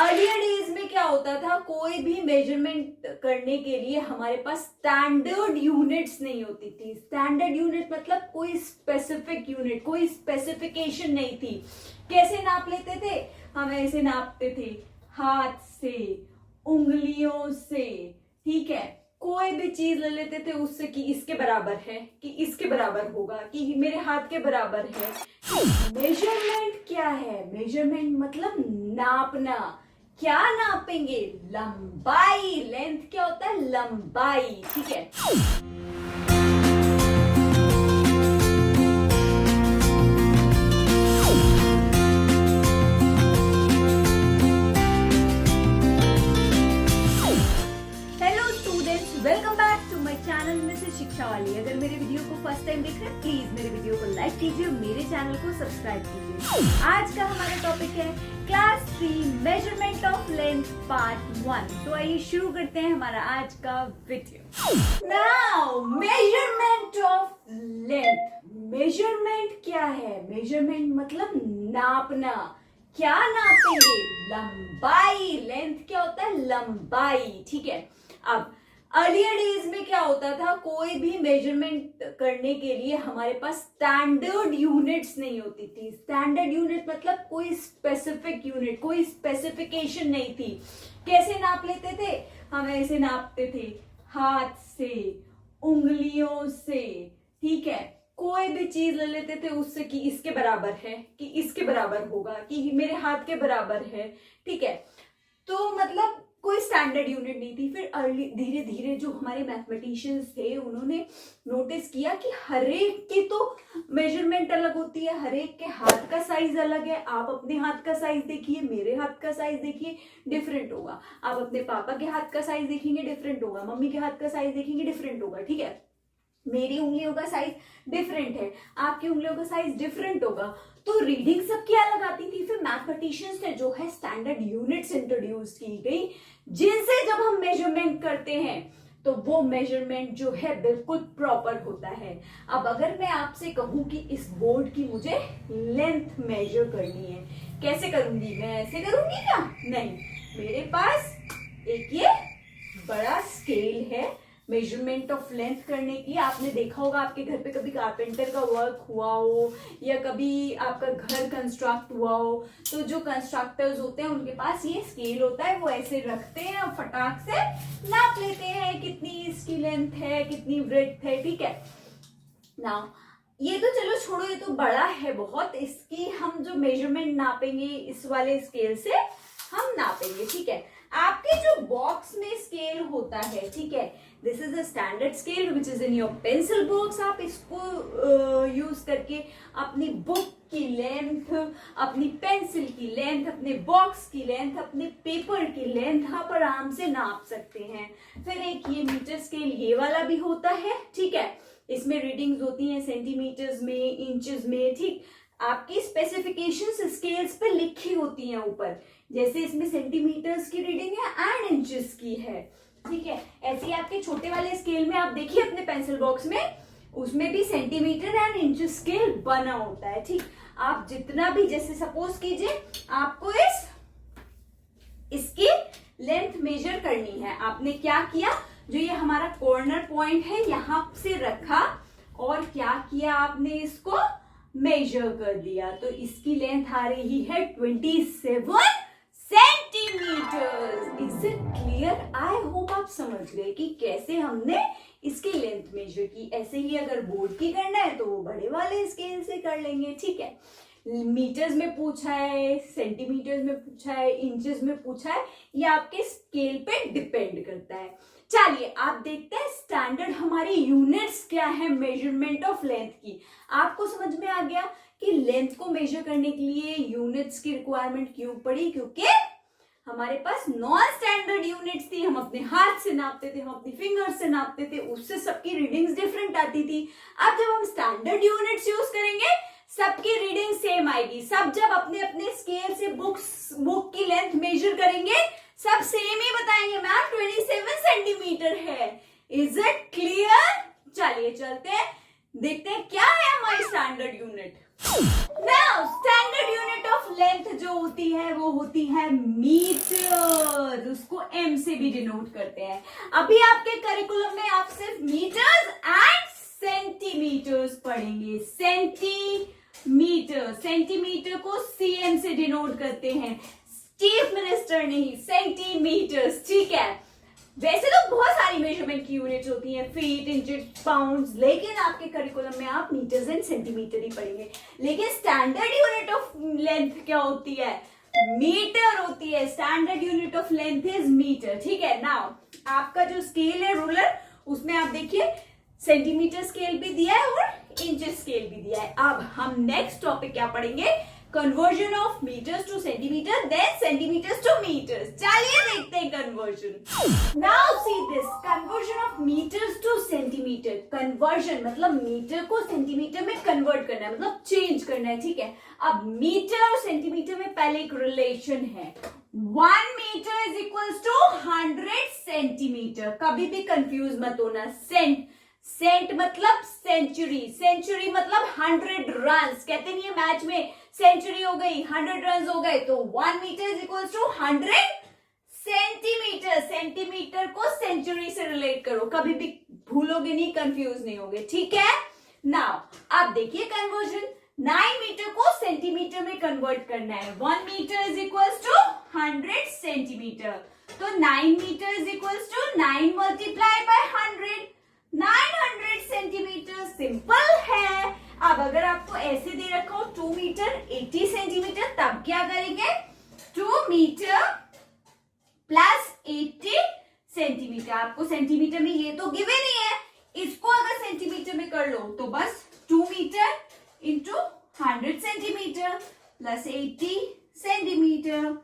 Earlier days में क्या होता था, कोई भी मेजरमेंट करने के लिए हमारे पास स्टैंडर्ड यूनिट्स नहीं होती थी। स्टैंडर्ड यूनिट मतलब कोई स्पेसिफिक यूनिट, कोई स्पेसिफिकेशन नहीं थी। कैसे नाप लेते थे हम? ऐसे नापते थे, हाथ से, उंगलियों से, ठीक है। कोई भी चीज ले लेते थे उससे कि इसके बराबर है, कि इसके बराबर होगा, कि मेरे हाथ के बराबर है। मेजरमेंट क्या है? मेजरमेंट मतलब नापना। क्या नापेंगे? लंबाई। लेंथ क्या होता है? लंबाई, ठीक है। Welcome back to my channel Mrs Shiksha वाली। अगर मेरे वीडियो को फर्स्ट टाइम देख रहे हैं प्लीज मेरे वीडियो को लाइक कीजिए और मेरे चैनल को सब्सक्राइब कीजिए। आज का हमारा टॉपिक है class 3 measurement of length part 1। तो आइए शुरू करते हैं हमारा आज का video. Now measurement of length. Measurement क्या है? मेजरमेंट मतलब नापना। क्या नापेंगे? लंबाई। लेंथ क्या होता है? लंबाई, ठीक है। अब अर्लियर डेज में क्या होता था, कोई भी मेजरमेंट करने के लिए हमारे पास स्टैंडर्ड यूनिट्स नहीं होती थी। स्टैंडर्ड यूनिट मतलब कोई स्पेसिफिक यूनिट, कोई स्पेसिफिकेशन नहीं थी। कैसे नाप लेते थे हम? ऐसे नापते थे, हाथ से, उंगलियों से, ठीक है। कोई भी चीज ले लेते थे उससे कि इसके बराबर है, कि इसके बराबर होगा, कि मेरे हाथ के बराबर है, ठीक है। तो मतलब कोई स्टैंडर्ड यूनिट नहीं थी। फिर अर्ली धीरे धीरे जो हमारे मैथमेटिशियंस थे उन्होंने नोटिस किया कि हर एक की तो मेजरमेंट अलग होती है, हर एक के हाथ का साइज अलग है। आप अपने हाथ का साइज देखिए, मेरे हाथ का साइज देखिए, डिफरेंट होगा। आप अपने पापा के हाथ का साइज देखेंगे, डिफरेंट होगा। मम्मी के हाथ का साइज देखेंगे, डिफरेंट होगा, ठीक है। मेरी उंगलियों का साइज डिफरेंट है, आपकी उंगलियों का साइज डिफरेंट होगा। तो रीडिंग सबकी अलग आती थी। फिर मैथमेटिशियंस ने जो है स्टैंडर्ड यूनिट्स इंट्रोड्यूस की गई, जिनसे जब हम मेजरमेंट करते हैं तो वो मेजरमेंट जो है बिल्कुल प्रॉपर होता है। अब अगर मैं आपसे कहूं कि इस बोर्ड की मुझे लेंथ मेजर करनी है, कैसे करूंगी? मैं ऐसे करूंगी क्या? नहीं, मेरे पास एक ये बड़ा स्केल है मेजरमेंट ऑफ लेंथ करने की। आपने देखा होगा आपके घर पे कभी कारपेंटर का वर्क हुआ हो या कभी आपका घर कंस्ट्रक्ट हुआ हो, तो जो कंस्ट्रक्टर्स होते हैं उनके पास ये स्केल होता है, वो ऐसे रखते हैं और फटाक से नाप लेते हैं कितनी इसकी लेंथ है, कितनी ब्रेड्थ है, ठीक है ना। ये तो चलो छोड़ो, ये तो बड़ा है बहुत। इसकी हम जो मेजरमेंट नापेंगे इस वाले स्केल से हम नापेंगे, ठीक है। आपके जो बॉक्स में स्केल होता है, ठीक है, this is a standard scale which is in your pencil box. आप इसको यूज करके अपनी बुक की लेंथ, अपनी पेंसिल की लेंथ, अपने बॉक्स की लेंथ, अपने पेपर की लेंथ आप आराम से नाप सकते हैं। फिर एक ये मीटर स्केल ये वाला भी होता है, ठीक है। इसमें रीडिंग्स होती हैं सेंटीमीटर्स में, इंचेस में, ठीक। आपकी स्पेसिफिकेशंस स्केल्स पे लिखी होती हैं ऊपर, जैसे इसमें सेंटीमीटर्स की रीडिंग है एंड इंचेस की है, ठीक है। ऐसे ही आपके छोटे वाले स्केल में आप देखिए अपने पेंसिल बॉक्स में, उसमें भी सेंटीमीटर एंड इंचेस स्केल बना होता है, ठीक। आप जितना भी, जैसे सपोज कीजिए आपको इसकी लेंथ मेजर करनी है, आपने क्या किया, जो ये हमारा कॉर्नर पॉइंट है यहां से रखा और क्या किया आपने, इसको मेजर कर दिया। तो इसकी लेंथ आ रही है 27 centimetre. Is it clear? I hope आप समझ गए कि कैसे हमने इसकी लेंथ मेजर की। ऐसे ही अगर बोर्ड की करना है तो वो बड़े वाले स्केल से कर लेंगे, ठीक है। मीटर्स में पूछा है, सेंटीमीटर्स में पूछा है, इंचेस में पूछा है, ये आपके स्केल पे डिपेंड करता है। चलिए आप देखते हैं स्टैंडर्ड हमारी यूनिट्स क्या है मेजरमेंट ऑफ लेंथ की। आपको समझ में आ गया कि लेंथ को मेजर करने के लिए यूनिट्स की रिक्वायरमेंट क्यों पड़ी, क्योंकि हमारे पास नॉन स्टैंडर्ड यूनिट्स थी। हम अपने हाथ से नापते थे, हम अपनी फिंगर से नापते थे, उससे सबकी रीडिंग्स डिफरेंट आती थी। अब जब हम स्टैंडर्ड यूनिट्स यूज करेंगे सबकी रीडिंग सेम आएगी। सब जब अपने अपने स्केल से बुक की लेंथ मेजर करेंगे सब सेम ही बताएंगे, मैम 27 सेंटीमीटर है। Is it clear? चलिए चलते हैं देखते हैं क्या है हमारी standard unit. Now standard unit of length जो होती है वो होती है मीटर, उसको एम से भी डिनोट करते हैं। अभी आपके करिकुलम में आप सिर्फ मीटर्स एंड सेंटीमीटर्स पढ़ेंगे। सेंटीमीटर, सेंटीमीटर को सीएम से डिनोट करते हैं, चीफ मिनिस्टर नहीं, सेंटीमीटर्स, ठीक है। वैसे तो बहुत सारी मेजरमेंट की यूनिट्स होती हैं, फीट, इंचेस, पाउंड्स, लेकिन आपके करिकुलम में आप मीटर्स एंड सेंटीमीटर ही पढ़ेंगे। लेकिन स्टैंडर्ड यूनिट ऑफ लेंथ क्या होती है? मीटर होती है। Standard unit of length is metre, ठीक है। नाउ आपका जो स्केल है रूलर, उसमें आप देखिए सेंटीमीटर स्केल भी दिया है और इंचेस स्केल भी दिया है। अब हम नेक्स्ट टॉपिक क्या पढ़ेंगे? Conversion of metres to centimetre, then centimetres to metres. चलिए देखते हैं conversion. Now see this, conversion of metres to centimetre. Conversion मतलब मीटर को सेंटीमीटर में कन्वर्ट करना है, मतलब चेंज करना है, ठीक है। अब मीटर और सेंटीमीटर में पहले एक रिलेशन है, 1 metre is equals to 100 centimetre. कभी भी कंफ्यूज मत होना। सेंट मतलब सेंचुरी, सेंचुरी मतलब 100 रन्स। कहते नहीं है मैच में सेंचुरी हो गई, 100 रन्स हो गए, तो 1 metre is equals to 100 centimetre. Centimetre को सेंचुरी से रिलेट करो, कभी भी भूलोगे नहीं, कंफ्यूज नहीं होगे, ठीक है। नाउ अब देखिए कन्वर्जन, 9 मीटर को सेंटीमीटर में कन्वर्ट करना है। 1 metre is equals to 100 centimetre, तो 9 metre is equals to 9 multiply by 100, 900 centimetre. Simple है। अब अगर आपको ऐसे दे रखा हो 2 मीटर 80 सेंटीमीटर, तब क्या करेंगे? 2 मीटर प्लस 80 सेंटीमीटर। आपको सेंटीमीटर में ये तो गिवन ही है, इसको अगर सेंटीमीटर में कर लो तो बस 2 metre into 100 centimetre plus 80 centimetre,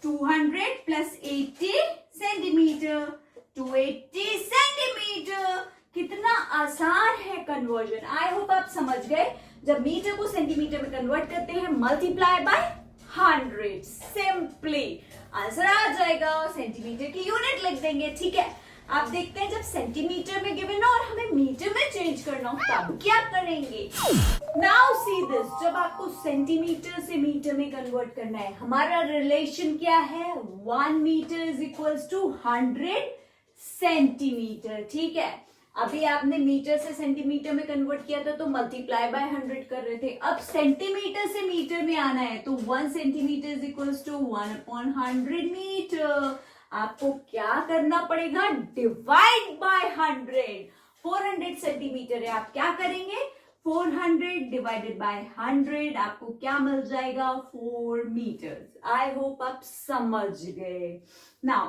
200 plus 80 centimetre, 280 centimetre. कितना आसान है कन्वर्जन। आई होप आप समझ गए। जब मीटर को सेंटीमीटर में कन्वर्ट करते हैं, मल्टीप्लाई बाय 100, सिंपली आंसर आ जाएगा। सेंटीमीटर की यूनिट लिख देंगे, ठीक है। आप देखते हैं जब सेंटीमीटर में गिवन हो और हमें मीटर में चेंज करना हो तब क्या करेंगे। नाउ सी दिस, जब आपको सेंटीमीटर से मीटर में कन्वर्ट करना है, हमारा रिलेशन क्या है? 1 metre is equals to 100 centimetre, ठीक है। अभी आपने मीटर से सेंटीमीटर में कन्वर्ट किया था तो मल्टीप्लाई बाय 100 कर रहे थे। अब सेंटीमीटर से मीटर में आना है तो 1 centimetre is equals to 1/100 metre. आपको क्या करना पड़ेगा? Divide by 100। 400 सेंटीमीटर है, आप क्या करेंगे? 400 डिवाइडेड बाय 100, आपको क्या मिल जाएगा? 4 मीटर। आई होप आप समझ गए। नाउ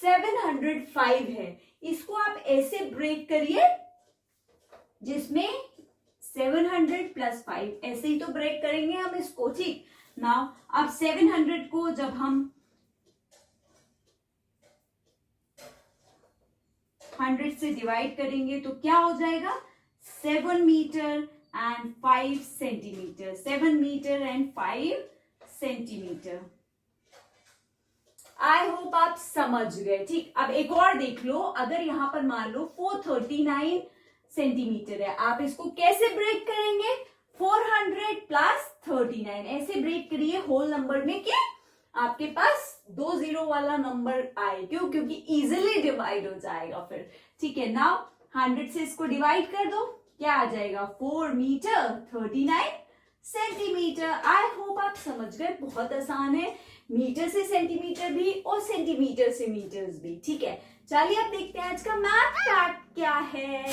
705 है, इसको आप ऐसे ब्रेक करिए जिसमें 700 प्लस 5, ऐसे ही तो ब्रेक करेंगे हम इसको, ठीक। नाउ अब 700 को जब हम 100 से डिवाइड करेंगे तो क्या हो जाएगा? 7 metre and 5 centimetre, 7 metre and 5 centimetre. I hope आप समझ गए, ठीक। अब एक और देख लो, अगर यहां पर मान लो 439 सेंटीमीटर है, आप इसको कैसे ब्रेक करेंगे? 400 प्लस 39, ऐसे ब्रेक करिए होल नंबर में कि आपके पास 2 जीरो वाला नंबर आए। क्यों? क्योंकि इजिली डिवाइड हो जाएगा फिर, ठीक है। नाउ 100 से इसको डिवाइड कर दो, क्या आ जाएगा? 4 मीटर 39 सेंटीमीटर। आई होप आप समझ गए, बहुत आसान है। मीटर से सेंटीमीटर भी और सेंटीमीटर से मीटर्स भी, ठीक है। चलिए अब देखते हैं आज का मैथ फैक्ट क्या है।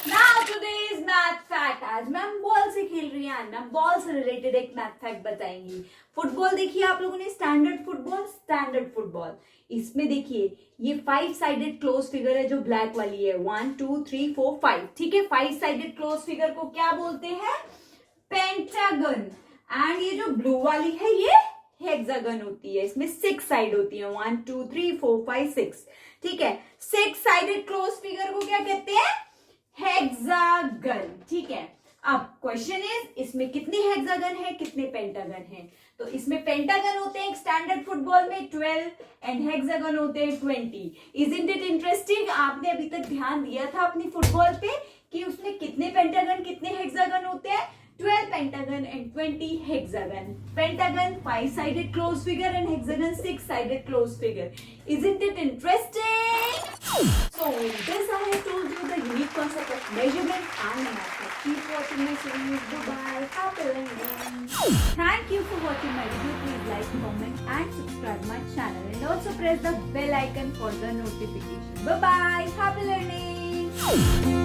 नाउ टुडेज मैथ फैक्ट, आज मैम बॉल से खेल रही है, मैम बॉल से रिलेटेड एक मैथ फैक्ट बताएंगी। फुटबॉल देखिए आप लोगों ने, स्टैंडर्ड फुटबॉल, इसमें देखिए ये 5 साइडेड क्लोज फिगर है जो ब्लैक वाली है, 1 2 3 4 5, ठीक है। 5 साइडेड क्लोज फिगर को क्या बोलते हैं? पेंटागन। एंड ये जो ब्लू वाली है ये हेक्सागन होती है, इसमें 6 साइड होती है, 1 2 3 4 5 6, ठीक है। 6 साइडेड क्लोज फिगर को क्या कहते हैं? हेक्सागन, ठीक है। अब क्वेश्चन इज, इसमें कितनी हेक्सागन है, कितने पेंटागन है? तो इसमें पेंटागन होते हैं स्टैंडर्ड फुटबॉल में 12 एंड हेक्सागन होते हैं 20। Isn't it interesting? आपने अभी तक ध्यान दिया था अपनी फुटबॉल पे कि उसमें कितने पेंटागन कितने हेक्सागन होते हैं, 12 pentagon and 20 hexagon. Pentagon 5-sided closed figure and hexagon 6-sided closed figure. Isn't it interesting? So this I have told you the unique concept of measurement and math. Keep watching my series. Bye. Happy learning. Thank you for watching my video. Please like, comment and subscribe my channel and also press the bell icon for the notification. Bye bye. Happy learning.